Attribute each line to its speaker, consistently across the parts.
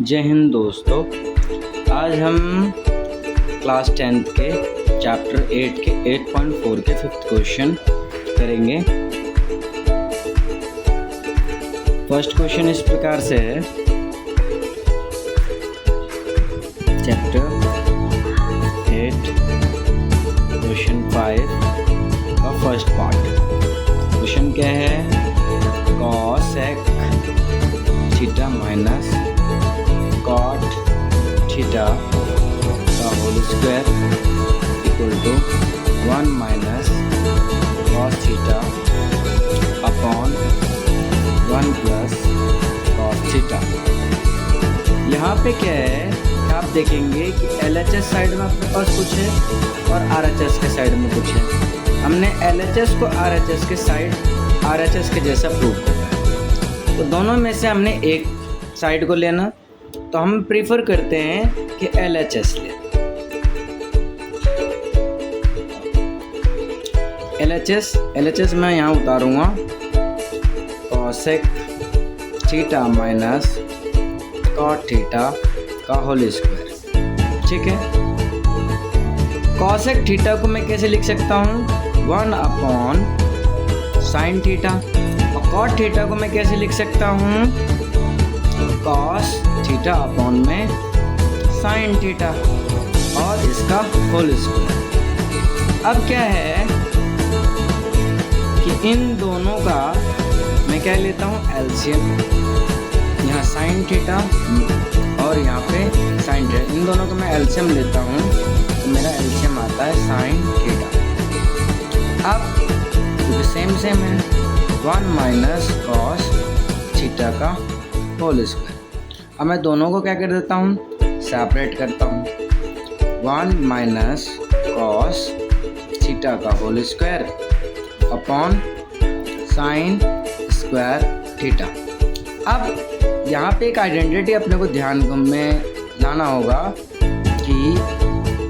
Speaker 1: जय हिंद दोस्तों। आज हम क्लास 10th के चैप्टर 8 के 8.4 के 5th क्वेश्चन करेंगे। फर्स्ट क्वेश्चन इस प्रकार से है, चैप्टर 8 क्वेश्चन 5 का फर्स्ट पार्ट। क्वेश्चन क्या है? cosec theta minus cot theta का whole square equal to 1 minus cos theta upon 1 plus cos theta. यहाँ पे क्या है कि आप देखेंगे कि LHS साइड में अपने पास कुछ है और RHS के साइड में कुछ है। हमने LHS को RHS के जैसा प्रूव करना है, तो दोनों में से हमने एक साइड को लेना, तो हम प्रीफर करते हैं कि LHS ले। LHS मैं यहाँ उतारूँगा cosec theta minus cot theta का होल स्क्वायर। ठीक है, cosec थीटा को मैं कैसे लिख सकता हूँ? 1 अपॉन साइन थीटा। और cot थीटा को मैं कैसे लिख सकता हूँ? cos थीटा अपॉन में साइन थीटा और इसका होल स्क्वायर। अब क्या है कि इन दोनों का मैं क्या लेता हूँ? एलसीएम। यहाँ साइन थीटा और यहाँ पे साइन थीटा, इन दोनों का मैं एलसीएम लेता हूँ, तो मेरा एलसीएम आता है साइन थीटा। अब क्योंकि सेम है, 1 माइनस कॉस थीटा का होल स्क्वायर। अब मैं दोनों को क्या कर देता हूँ? सेपरेट करता हूँ। 1 माइनस कॉस थीटा का whole square upon sine square theta. अब यहाँ पे एक आइडेंटिटी अपने को ध्यान में लाना होगा कि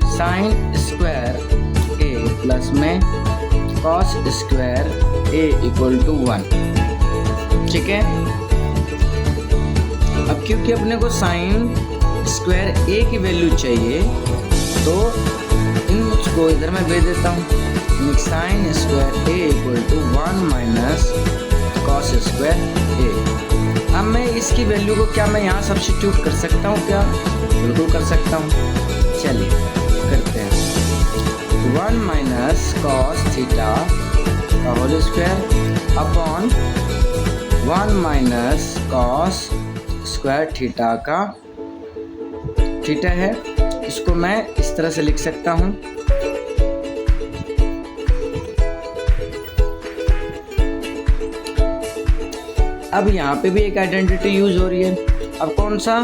Speaker 1: साइन स्क्वायर ए प्लस में cos square A equal to 1। ठीक है, अब क्योंकि अपने को साइन स्क्वायर ए की वैल्यू चाहिए, तो इनको इधर मैं भेज देता हूँ। Sine square A equal to 1 minus cos square A. अब मैं इसकी वैल्यू को क्या मैं यहाँ सब्स्टिट्यूट कर सकता हूँ? क्या बिल्कुल कर सकता हूँ। चलिए करते हैं। 1 माइनस कॉस थीटा का whole square upon 1 minus cos square theta का थीटा है, इसको मैं इस तरह से लिख सकता हूँ। अब यहाँ पे भी एक आइडेंटिटी यूज हो रही है। अब कौन सा?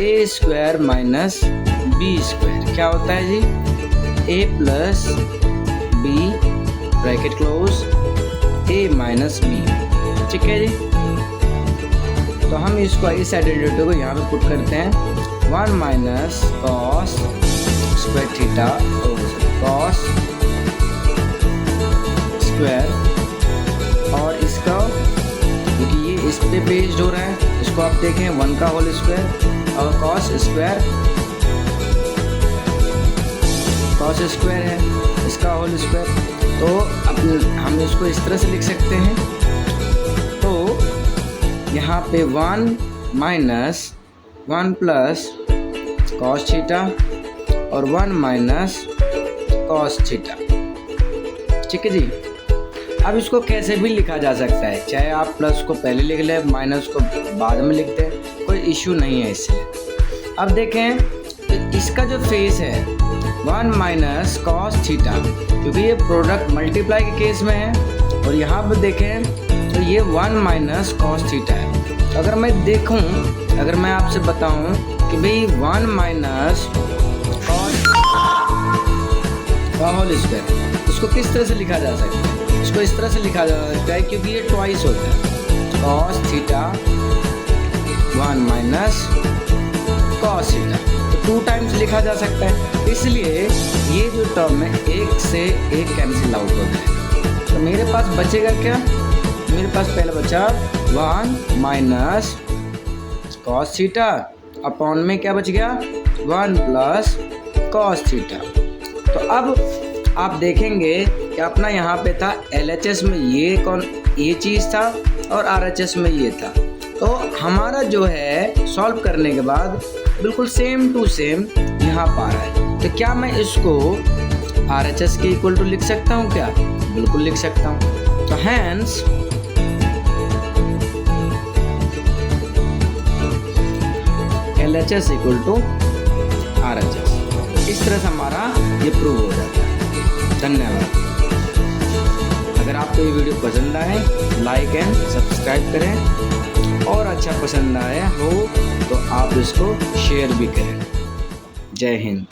Speaker 1: ए स्क्वायर माइनस बी स्क्वायर क्या होता है जी? ए प्लस बी ब्रैकेट क्लोज ए माइनस बी। ठीक है जी, तो हम इसको इस आइडेंटिटी को यहाँ पे पुट करते हैं। 1 minus cos square theta cos square, और इसका क्योंकि ये इस पे बेस्ड हो रहा है, इसको आप देखें 1 का होल स्क्वायर और कॉस स्क्वायर है, इसका होल स्क्वायर। तो हम इसको इस तरह से लिख सकते हैं। तो यहाँ पे 1 माइनस 1 प्लस कॉस थीटा और 1 माइनस कॉस थीटा। ठीक है जी, अब इसको कैसे भी लिखा जा सकता है, चाहे आप प्लस को पहले लिख लें, माइनस को बाद में लिख दें, कोई इश्यू नहीं है इसलिए। अब देखें तो इसका जो फेस है 1 माइनस कॉस थीटा, क्योंकि ये प्रोडक्ट मल्टीप्लाई के केस में है, और यहाँ पर देखें तो ये 1 माइनस कॉस थीटा है। तो अगर मैं देखूं, अगर मैं आपसे बताऊं कि भाई 1 माइनस कॉस का होल स्क्वायर, इसको किस तरह से लिखा जा सकता है? इसको इस तरह से लिखा जा सकता है क्योंकि ये ट्वाइस होता है। Cos theta 1 minus cos theta, तो 2 टाइम्स लिखा जा सकता है, इसलिए ये जो टर्म है एक से एक कैंसिल आउट हो जाएगा। तो मेरे पास बचेगा क्या? मेरे पास पहला बचा 1 माइनस कॉस थीटा अपॉन में क्या बच गया 1 प्लस कॉस थीटा। तो अब आप देखेंगे कि अपना यहाँ पे था LHS में ये चीज़ था और RHS में ये था। तो हमारा जो है सॉल्व करने के बाद बिल्कुल सेम टू सेम यहाँ पा रहा है। तो क्या मैं इसको RHS के इक्वल टू लिख सकता हूँ क्या? बिल्कुल लिख सकता हूँ। तो hence LHS equal to RHS। इस तरह से हमारा ये प्रूव हो जाता है। धन्यवाद। अगर आपको ये वीडियो पसंद आए लाइक एंड सब्सक्राइब करें और अच्छा पसंद आया हो तो आप इसको शेयर भी करें। जय हिंद।